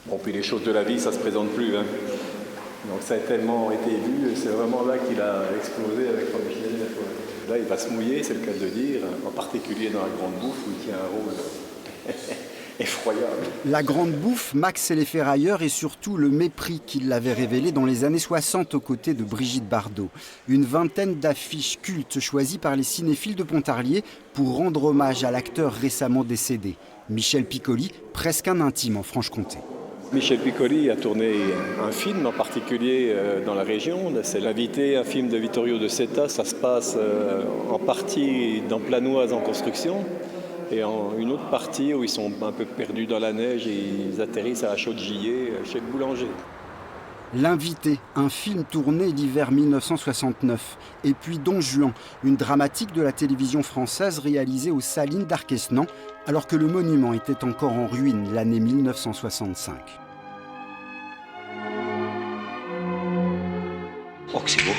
Bon, puis les choses de la vie, ça se présente plus, hein. Donc ça a tellement été vu, c'est vraiment là qu'il a explosé avec Michel. Là, il va se mouiller, c'est le cas de le dire, en particulier dans La Grande Bouffe, où il tient un rôle effroyable. La Grande Bouffe, Max et les Ferrailleurs et surtout le mépris qu'il l'avait révélé dans les années 60 aux côtés de Brigitte Bardot. Une vingtaine d'affiches cultes choisies par les cinéphiles de Pontarlier pour rendre hommage à l'acteur récemment décédé. Michel Piccoli, presque un intime en Franche-Comté. Michel Piccoli a tourné un film en particulier dans la région. C'est L'Invité, un film de Vittorio De Seta. Ça se passe en partie dans Planoise en construction et en une autre partie où ils sont un peu perdus dans la neige et ils atterrissent à la Chaude-Gillet chez le boulanger. L'Invité, un film tourné l'hiver 1969. Et puis Don Juan, une dramatique de la télévision française réalisée aux Salines d'Arquesnan, alors que le monument était encore en ruine l'année 1965. Oh, que c'est beau!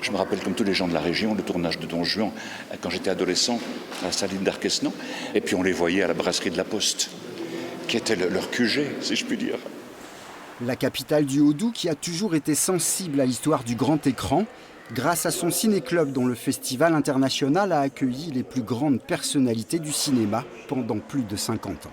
Je me rappelle, comme tous les gens de la région, le tournage de Don Juan, quand j'étais adolescent, à la Saline d'Arquesnan. Et puis on les voyait à la brasserie de la Poste, qui était leur QG, si je puis dire. La capitale du Haut-Doubs qui a toujours été sensible à l'histoire du grand écran, grâce à son ciné-club dont le festival international a accueilli les plus grandes personnalités du cinéma pendant plus de 50 ans.